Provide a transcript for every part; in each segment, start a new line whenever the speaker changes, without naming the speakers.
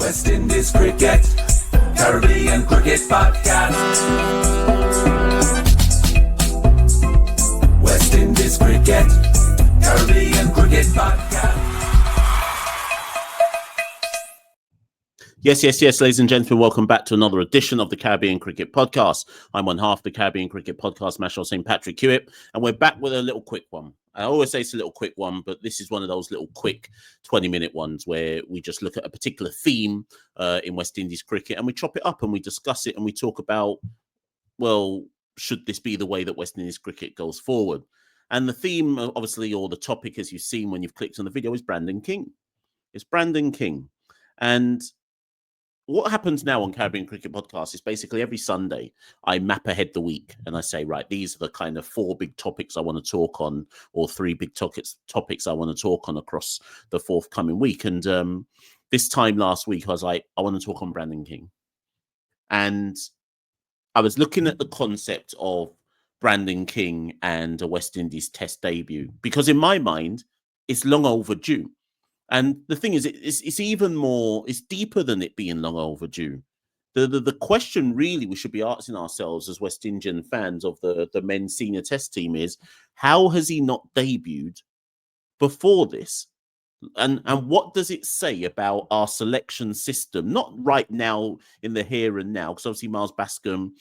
West Indies Cricket, Caribbean Cricket Podcast. West Indies Cricket, Caribbean Cricket Podcast.
Yes, ladies and gentlemen, welcome back to another edition of the Caribbean Cricket Podcast. I'm one half the Caribbean Cricket Podcast, Machel St. Patrick Hewitt, and we're back with a little quick one. I always say it's a little quick one, but this is one of those little quick 20-minute ones where we just look at a particular theme in West Indies cricket and we chop it up and we discuss it and we talk about, well, should this be the way that West Indies cricket goes forward? And the theme, obviously, or the topic, as you've seen when you've clicked on the video, is Brandon King. It's Brandon King. And what happens now on Caribbean Cricket Podcast is basically every Sunday I map ahead the week and I say, right, these are the kind of 4 big topics I want to talk on, or 3 big topics I want to talk on across the forthcoming week. And this time last week, I was like, I want to talk on Brandon King. And I was looking at the concept of Brandon King and a West Indies Test debut, because in my mind, it's long overdue. And the thing is, it's even more, it's deeper than it being long overdue. The question really we should be asking ourselves as West Indian fans of the men's senior test team is, how has he not debuted before this? And what does it say about our selection system? Not right now in the here and now, because obviously Miles Bascom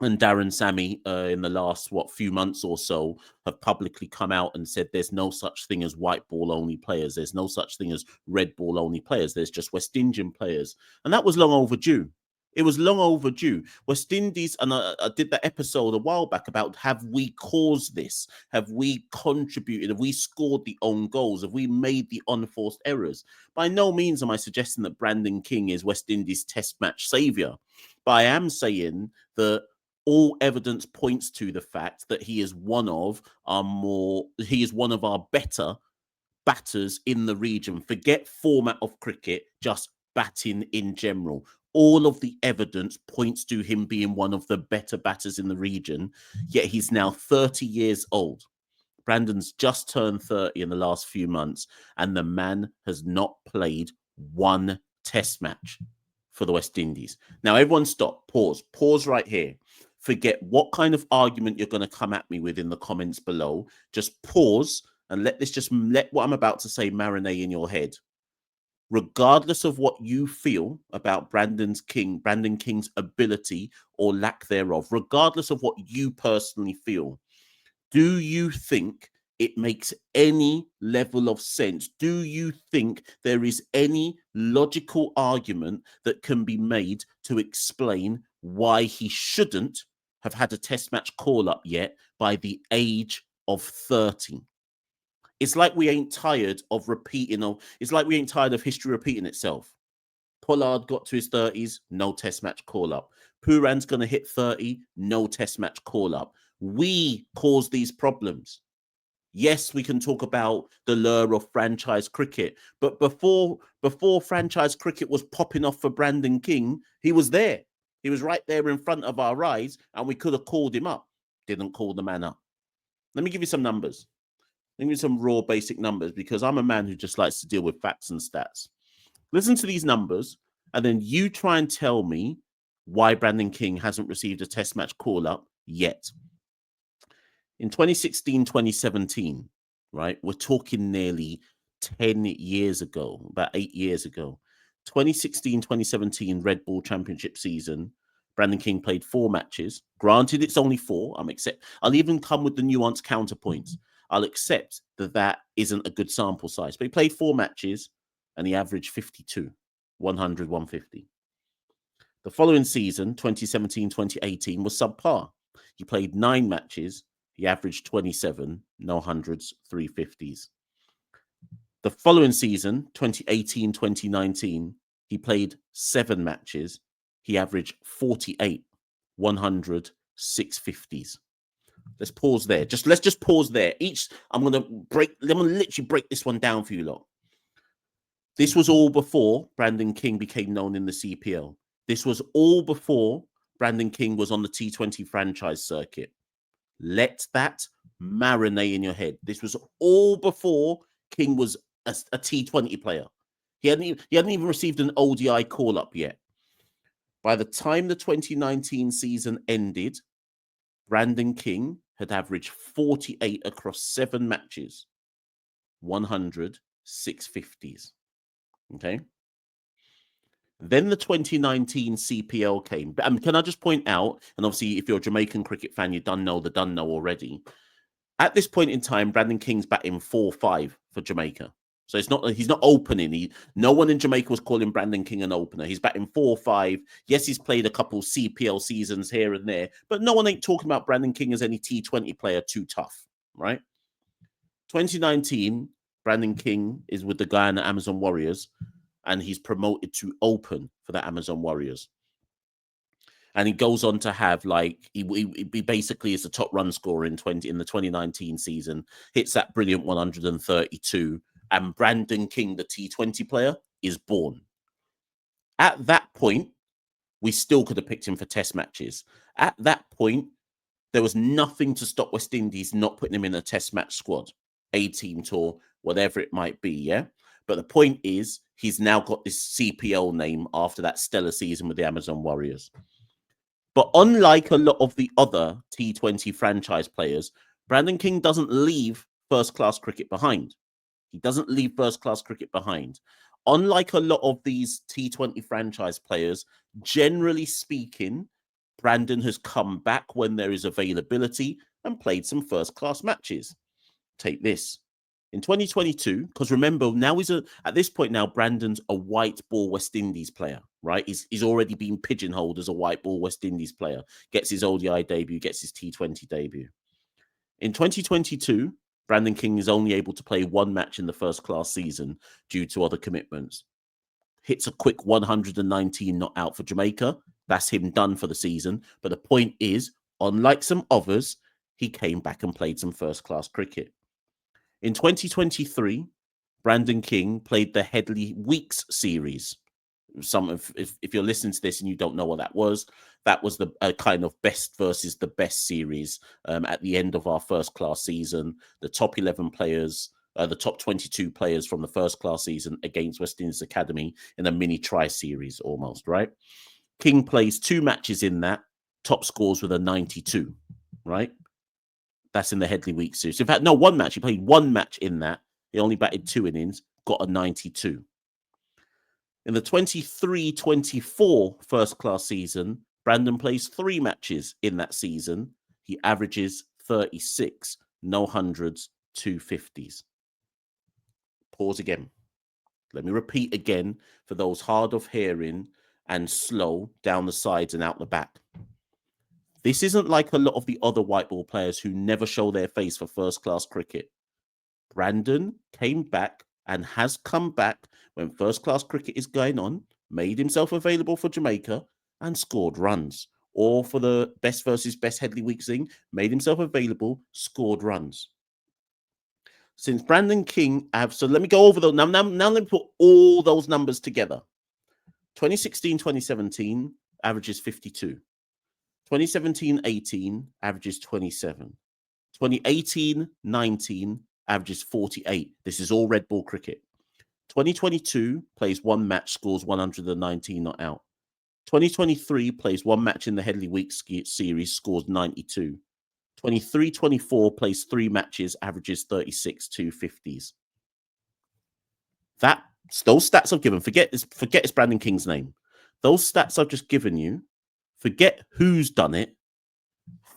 and Darren Sammy in the last, few months or so have publicly come out and said there's no such thing as white ball only players. There's no such thing as red ball only players. There's just West Indian players. And that was long overdue. It was long overdue. West Indies, and I did that episode a while back about, have we caused this? Have we contributed? Have we scored the own goals? Have we made the unforced errors? By no means am I suggesting that Brandon King is West Indies test match saviour. But I am saying that all evidence points to the fact that he is one of our better batters in the region. Forget format of cricket, just batting in general. All of the evidence points to him being one of the better batters in the region, yet he's now 30 years old. Brandon's just turned 30 in the last few months, and the man has not played one test match for the West Indies. Now, everyone stop, pause right here. Forget what kind of argument you're going to come at me with in the comments below. Just pause and let what I'm about to say marinate in your head. Regardless of what you feel about Brandon King's ability or lack thereof, regardless of what you personally feel, do you think it makes any level of sense? Do you think there is any logical argument that can be made to explain why he shouldn't have had a test match call-up yet by the age of 30? It's like we ain't tired of it's like we ain't tired of history repeating itself. Pollard got to his 30s, no test match call-up. Pooran's going to hit 30, no test match call-up. We cause these problems. Yes, we can talk about the lure of franchise cricket, but before franchise cricket was popping off for Brandon King, he was there. He was right there in front of our eyes, and we could have called him up. Didn't call the man up. Let me give you some numbers. Let me give you some raw basic numbers, because I'm a man who just likes to deal with facts and stats. Listen to these numbers, and then you try and tell me why Brandon King hasn't received a test match call-up yet. In 2016, 2017, right, we're talking nearly 10 years ago, about 8 years ago. 2016, 2017 Red Bull Championship season, Brandon King played 4 matches. Granted, it's only 4. I'll even come with the nuanced counterpoints. I'll accept that isn't a good sample size. But he played 4 matches and he averaged 52, 100, 150. The following season, 2017, 2018, was subpar. He played 9 matches. He averaged 27, no hundreds, 350s. The following season, 2018, 2019, he played 7 matches. He averaged 48, 100, 650s. Let's pause there. Let's just pause there. I'm gonna literally break this one down for you lot. This was all before Brandon King became known in the CPL. This was all before Brandon King was on the T20 franchise circuit. Let that marinate in your head. This was all before King was a T20 player. He hadn't even received an ODI call-up yet. By the time the 2019 season ended, Brandon King had averaged 48 across 7 matches, 100, 650s. Okay. Then the 2019 CPL came. Can I just point out, and obviously if you're a Jamaican cricket fan, you done know already. At this point in time, Brandon King's batting 4-5 for Jamaica. So he's not opening. No one in Jamaica was calling Brandon King an opener. He's batting 4-5. Yes, he's played a couple CPL seasons here and there, but no one ain't talking about Brandon King as any T20 player too tough, right? 2019, Brandon King is with the Guyana Amazon Warriors, and he's promoted to open for the Amazon Warriors. And he goes on to have he basically is the top run scorer in the 2019 season, hits that brilliant 132, and Brandon King, the T20 player, is born. At that point, we still could have picked him for test matches. At that point, there was nothing to stop West Indies not putting him in a test match squad, A-team tour, whatever it might be, yeah? But the point is, he's now got this CPL name after that stellar season with the Amazon Warriors. But unlike a lot of the other T20 franchise players, Brandon King doesn't leave first-class cricket behind. He doesn't leave first-class cricket behind. Unlike a lot of these T20 franchise players, generally speaking, Brandon has come back when there is availability and played some first-class matches. Take this. In 2022, because remember, now at this point now, Brandon's a white ball West Indies player, right? He's already been pigeonholed as a white ball West Indies player, gets his ODI debut, gets his T20 debut. In 2022, Brandon King is only able to play 1 match in the first class season due to other commitments. Hits a quick 119 not out for Jamaica. That's him done for the season. But the point is, unlike some others, he came back and played some first class cricket. In 2023, Brandon King played the Headley Weeks series. If you're listening to this and you don't know what that was the kind of best versus the best series at the end of our first class season. The top 11 players, the top 22 players from the first class season against West Indies Academy in a mini tri series almost, right? King plays 2 matches in that, top scores with a 92, right? That's in the Headley Week series. In fact, no, 1 match. He played 1 match in that. He only batted 2 innings, got a 92. In the 23-24 first class season, Brandon plays 3 matches in that season. He averages 36, no hundreds, 250s. Pause again. Let me repeat again for those hard of hearing and slow down the sides and out the back. This isn't like a lot of the other white ball players who never show their face for first-class cricket. Brandon came back and has come back when first-class cricket is going on, made himself available for Jamaica and scored runs. Or for the best versus best Headley Week thing, made himself available, scored runs. Since Brandon King, so let me go over those. Now let me put all those numbers together. 2016-2017, averages 52. 2017-18 averages 27. 2018-19 averages 48. This is all red ball cricket. 2022 plays 1 match, scores 119 not out. 2023 plays 1 match in the Headley Week series, scores 92. 23-24 plays 3 matches, averages 36, 250s. Those stats I've given, forget it's Brandon King's name. Those stats I've just given you, forget who's done it.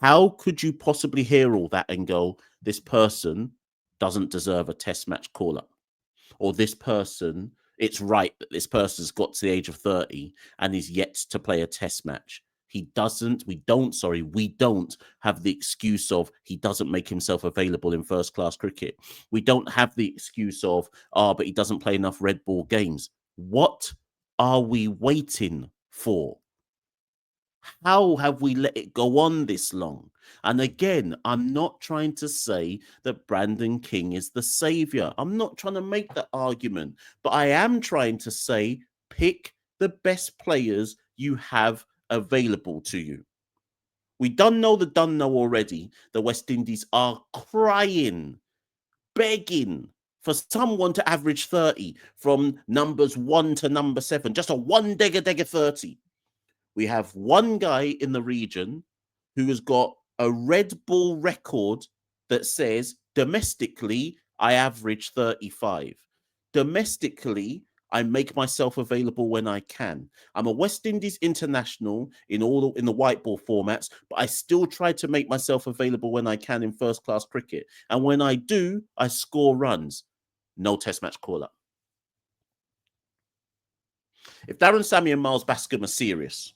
How could you possibly hear all that and go, this person doesn't deserve a test match call-up? Or this person, it's right that this person's got to the age of 30 and is yet to play a test match. We don't have the excuse of he doesn't make himself available in first-class cricket. We don't have the excuse of, but he doesn't play enough red ball games. What are we waiting for? How have we let it go on this long? And again, I'm not trying to say that Brandon King is the savior. I'm not trying to make that argument, but I am trying to say pick the best players you have available to you. We done know already. The West Indies are crying, begging for someone to average 30 from numbers 1 to number 7, just a one degger 30. We have one guy in the region who has got a red ball record that says domestically, I average 35. Domestically, I make myself available when I can. I'm a West Indies international in the white ball formats, but I still try to make myself available when I can in first class cricket. And when I do, I score runs. No test match call up. If Darren Sammy and Miles Bascom are serious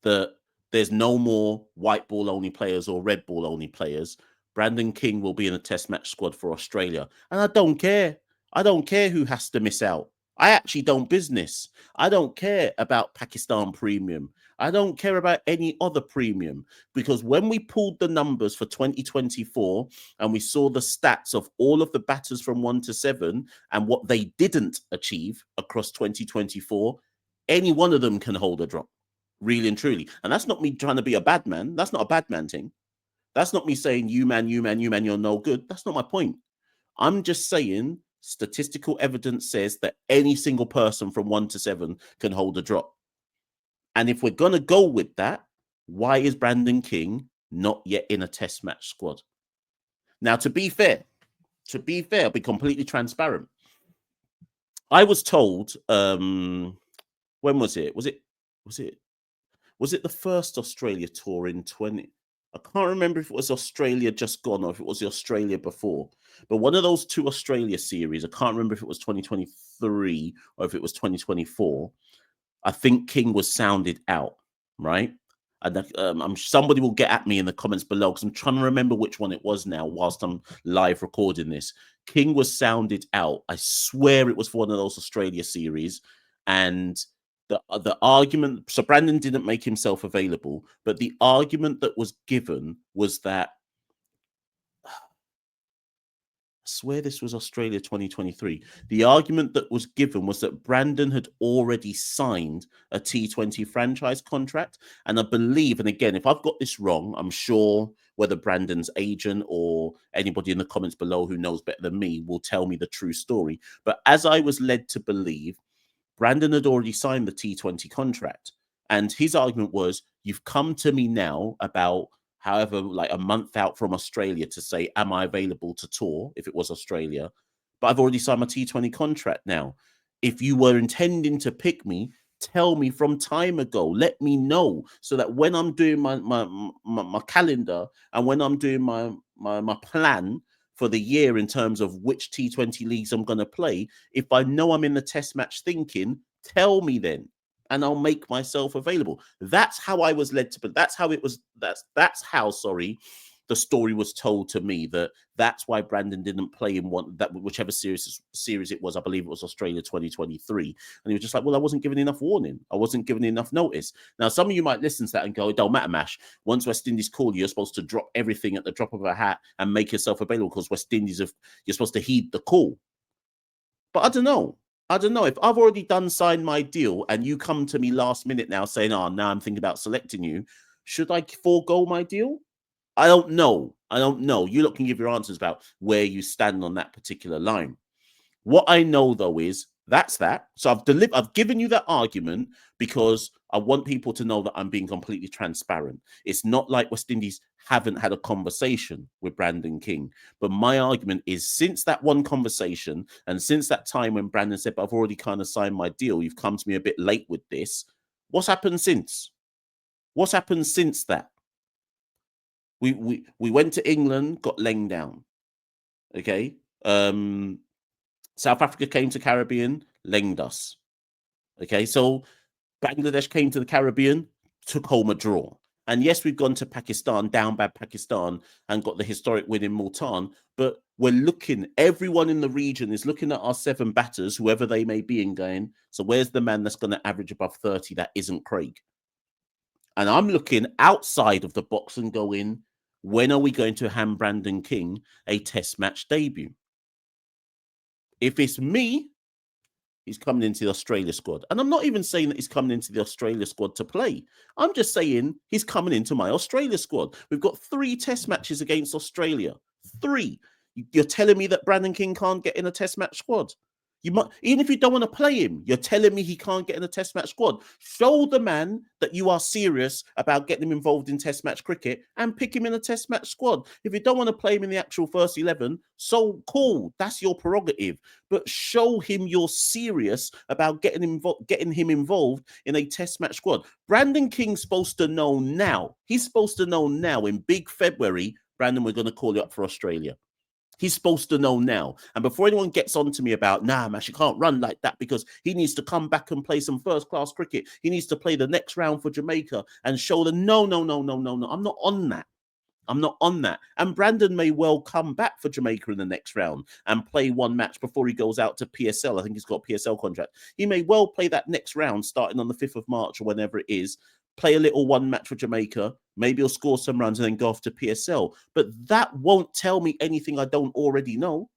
that there's no more white ball only players or red ball only players, Brandon King will be in a test match squad for Australia. And I don't care. I don't care who has to miss out. I actually don't business. I don't care about Pakistan premium. I don't care about any other premium, because when we pulled the numbers for 2024 and we saw the stats of all of the batters from 1 to 7 and what they didn't achieve across 2024, any one of them can hold a drop, really and truly. And that's not me trying to be a bad man. That's not a bad man thing. That's not me saying you man, you're no good. That's not my point. I'm just saying statistical evidence says that any single person from 1 to 7 can hold a drop. And if we're going to go with that, why is Brandon King not yet in a test match squad? Now, to be fair, I'll be completely transparent. I was told, when was it? Was it the first Australia tour in 20? I can't remember if it was Australia just gone or if it was the Australia before. But one of those two Australia series, I can't remember if it was 2023 or if it was 2024. I think King was sounded out, right? And somebody will get at me in the comments below because I'm trying to remember which one it was now whilst I'm live recording this. King was sounded out. I swear it was for one of those Australia series. And the argument, so Brandon didn't make himself available, but the argument that was given was that, I swear this was Australia 2023. The argument that was given was that Brandon had already signed a T20 franchise contract. And I believe, and again, if I've got this wrong, I'm sure whether Brandon's agent or anybody in the comments below who knows better than me will tell me the true story. But as I was led to believe, Brandon had already signed the T20 contract. And his argument was, you've come to me now about however, like a month out from Australia to say, am I available to tour if it was Australia? But I've already signed my T20 contract now. If you were intending to pick me, tell me from time ago. Let me know so that when I'm doing my calendar and when I'm doing my plan for the year in terms of which T20 leagues I'm going to play, if I know I'm in the test match thinking, tell me then, and I'll make myself available. That's how I was led to, but that's how it was. That's how, sorry, the story was told to me, that's why Brandon didn't play in whichever series it was. I believe it was Australia 2023. And he was just like, well, I wasn't given enough warning. I wasn't given enough notice. Now, some of you might listen to that and go, it don't matter, Mash. Once West Indies call you, you're supposed to drop everything at the drop of a hat and make yourself available because West Indies, you're supposed to heed the call. But I don't know. If I've already signed my deal and you come to me last minute now saying, oh, now I'm thinking about selecting you, should I forego my deal? I don't know. You lot can give your answers about where you stand on that particular line. What I know, though, is that's that. So I've given you that argument because I want people to know that I'm being completely transparent. It's not like West Indies haven't had a conversation with Brandon King. But my argument is, since that one conversation and since that time when Brandon said, but I've already kind of signed my deal, you've come to me a bit late with this. What's happened since? What's happened since that? We went to England, got laying down. Okay. South Africa came to Caribbean, lenged us. Okay, so Bangladesh came to the Caribbean, took home a draw. And yes, we've gone to Pakistan, down bad Pakistan, and got the historic win in Multan. But we're looking, everyone in the region is looking at our 7 batters, whoever they may be, and going, so where's the man that's going to average above 30 that isn't Craig? And I'm looking outside of the box and going, when are we going to hand Brandon King a test match debut? If it's me, he's coming into the Australia squad. And I'm not even saying that he's coming into the Australia squad to play. I'm just saying he's coming into my Australia squad. We've got 3 test matches against Australia. 3. You're telling me that Brandon King can't get in a test match squad? You might, even if you don't want to play him, you're telling me he can't get in a test match squad. Show the man that you are serious about getting him involved in test match cricket and pick him in a test match squad. If you don't want to play him in the actual first 11, so cool, that's your prerogative. But show him you're serious about getting him involved in a test match squad. Brandon King's supposed to know now. He's supposed to know now in big February, Brandon, we're going to call you up for Australia. He's supposed to know now. And before anyone gets on to me about, nah, Mash, you can't run like that because he needs to come back and play some first-class cricket. He needs to play the next round for Jamaica and show them, no. I'm not on that. I'm not on that. And Brandon may well come back for Jamaica in the next round and play one match before he goes out to PSL. I think he's got a PSL contract. He may well play that next round starting on the 5th of March or whenever it is, play a little one match for Jamaica. Maybe he'll score some runs and then go off to PSL. But that won't tell me anything I don't already know.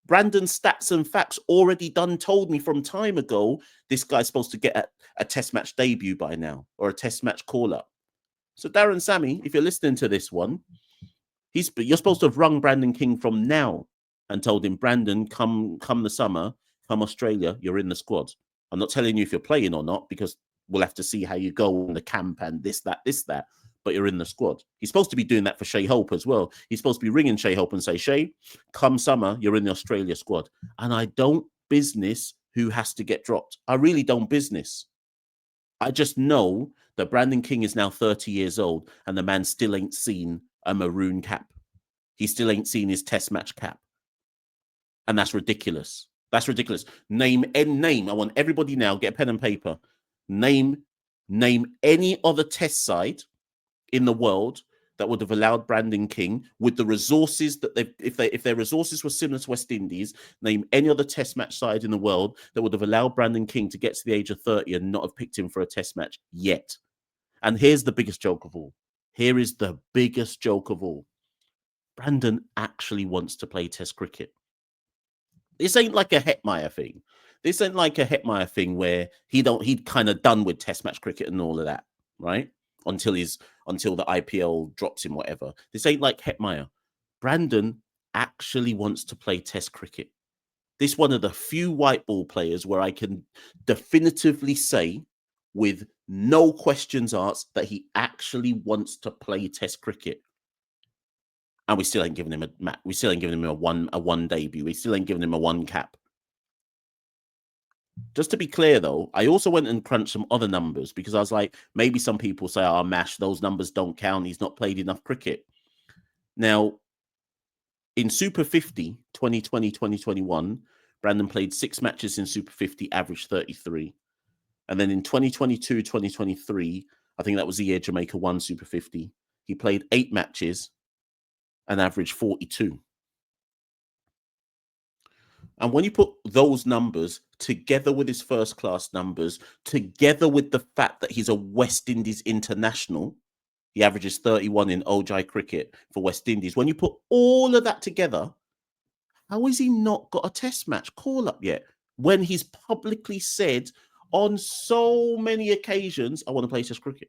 Brandon's stats and facts already told me from time ago, this guy's supposed to get a test match debut by now or a test match call-up. So Darren Sammy, if you're listening to this one, you're supposed to have rung Brandon King from now and told him, Brandon, come the summer, come Australia, you're in the squad. I'm not telling you if you're playing or not because we'll have to see how you go in the camp and this, that, but you're in the squad. He's supposed to be doing that for Shea Hope as well. He's supposed to be ringing Shea Hope and say, Shea, come summer, you're in the Australia squad. And I don't business who has to get dropped. I really don't business. I just know that Brandon King is now 30 years old and the man still ain't seen a maroon cap. He still ain't seen his test match cap. And that's ridiculous. That's ridiculous. Name. I want everybody now, get a pen and paper. Name any other test side in the world that would have allowed Brandon King with the resources that if their resources were similar to West Indies, name any other test match side in the world that would have allowed Brandon King to get to the age of 30 and not have picked him for a test match yet. And here's the biggest joke of all. Here is the biggest joke of all. Brandon actually wants to play test cricket. This ain't like a Hetmeyer thing. This ain't like a Hetmeyer thing where he'd kind of done with test match cricket and all of that, right? Until the IPL drops him, whatever. This ain't like Hetmeyer. Brandon actually wants to play test cricket. This one of the few white ball players where I can definitively say with no questions asked that he actually wants to play test cricket. And we still ain't giving him a one debut. We still ain't giving him a one cap. Just to be clear, though, I also went and crunched some other numbers because I was like, maybe some people say, oh, Mash, those numbers don't count. He's not played enough cricket. Now, in Super 50, 2020, 2021, Brandon played 6 matches in Super 50, averaged 33. And then in 2022, 2023, I think that was the year Jamaica won Super 50. He played 8 matches and averaged 42. And when you put those numbers together with his first-class numbers, together with the fact that he's a West Indies international, he averages 31 in ODI cricket for West Indies. When you put all of that together, how has he not got a test match call-up yet? When he's publicly said on so many occasions, I want to play test cricket.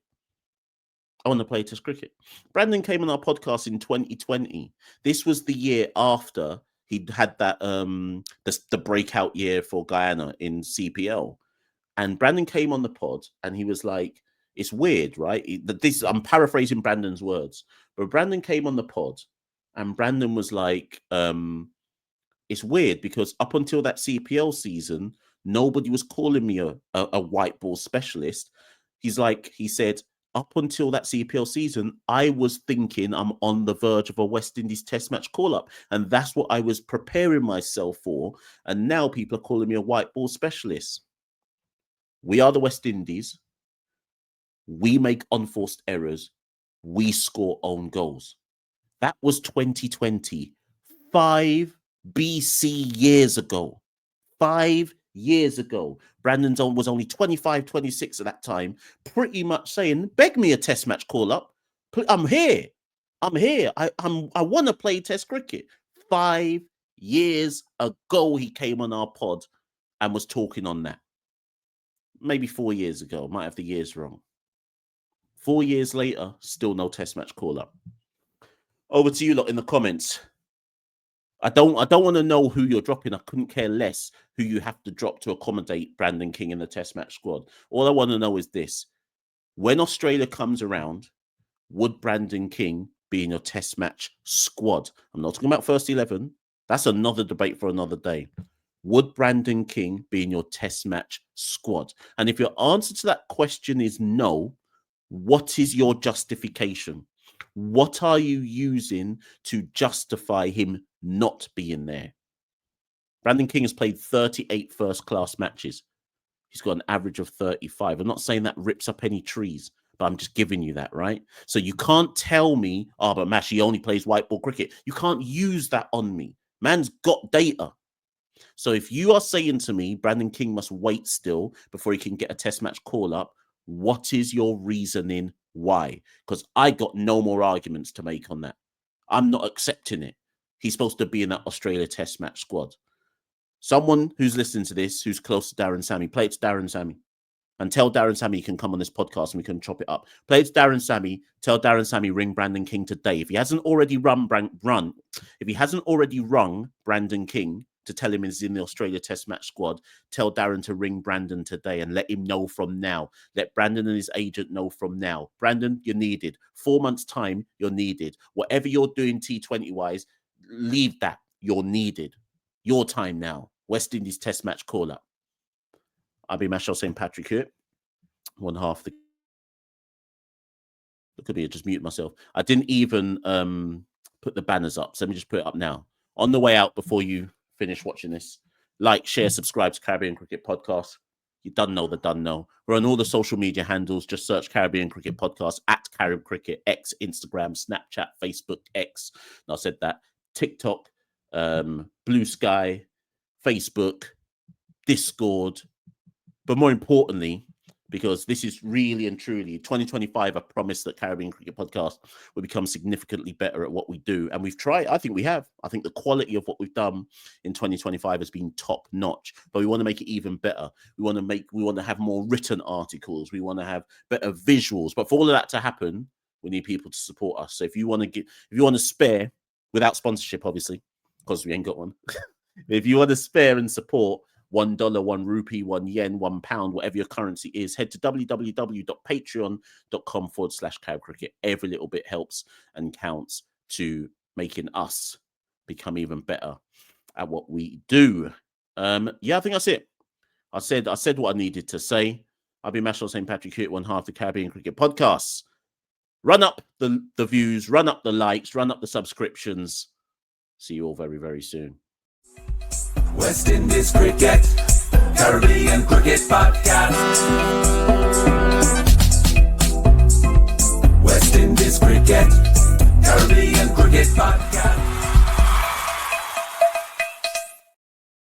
I want to play test cricket. Brandon came on our podcast in 2020. This was the year after he had that the breakout year for Guyana in CPL. And Brandon came on the pod and he was like, it's weird, right? I'm paraphrasing Brandon's words, but Brandon came on the pod and Brandon was like, it's weird because up until that CPL season, nobody was calling me a white ball specialist. He said, up until that CPL season, I was thinking I'm on the verge of a West Indies test match call-up. And that's what I was preparing myself for. And now people are calling me a white ball specialist. We are the West Indies. We make unforced errors. We score own goals. That was 2020. 5 BC years ago. 5 years ago. Brandon was only 25, 26 at that time, pretty much saying, beg me a test match call-up. I'm here. I want to play test cricket. 5 years ago, he came on our pod and was talking on that. Maybe 4 years ago. Might have the years wrong. 4 years later, still no test match call-up. Over to you lot in the comments. I don't want to know who you're dropping. I couldn't care less who you have to drop to accommodate Brandon King in the Test match squad. All I want to know is this: when Australia comes around, would Brandon King be in your Test match squad? I'm not talking about first 11. That's another debate for another day. Would Brandon King be in your Test match squad? And if your answer to that question is no, what is your justification? What are you using to justify him not being there? Brandon King has played 38 first-class matches. He's got an average of 35. I'm not saying that rips up any trees, but I'm just giving you that, right? So you can't tell me, oh, but Mash, he only plays white ball cricket. You can't use that on me. Man's got data. So if you are saying to me, Brandon King must wait still before he can get a Test match call-up, what is your reasoning why? Because I got no more arguments to make on that. I'm not accepting it. He's supposed to be in that Australia Test match squad. Someone who's listening to this, who's close to Darren Sammy, play it to Darren Sammy. And tell Darren Sammy he can come on this podcast and we can chop it up. Play it to Darren Sammy. Tell Darren Sammy ring Brandon King today. If he hasn't already rung Brandon King to tell him he's in the Australia Test match squad, tell Darren to ring Brandon today and let him know from now. Let Brandon and his agent know from now. Brandon, you're needed. 4 months' time, you're needed. Whatever you're doing T20-wise, leave that. You're needed. Your time now. West Indies Test match call-up. I'll be Machel St. Patrick here. One half the... Look at me, I just mute myself. I didn't even put the banners up, so let me just put it up now. On the way out, before you finish watching this, like, share, subscribe to Caribbean Cricket Podcast. You done know the done know. We're on all the social media handles. Just search Caribbean Cricket Podcast at Carib Cricket, X, Instagram, Snapchat, Facebook, X. And I said that. TikTok, Blue Sky, Facebook, Discord. But more importantly, because this is really and truly 2025, I promise that Caribbean Cricket Podcast will become significantly better at what we do. And we've tried. I think we have. I think the quality of what we've done in 2025 has been top notch, but we want to make it even better. We want to have more written articles. We want to have better visuals. But for all of that to happen, we need people to support us. So if you want to spare, without sponsorship, obviously, because we ain't got one. If you want to spare and support, $1, 1 rupee, 1 yen, £1, whatever your currency is, head to www.patreon.com/Carib Cricket. Every little bit helps and counts to making us become even better at what we do. Yeah, I think that's it. I said what I needed to say. I'll be Machel St. Patrick here at one half the Caribbean Cricket Podcasts. Run up the views, run up the likes, run up the subscriptions. See you all very, very soon.
West Indies Cricket, Caribbean Cricket Podcast.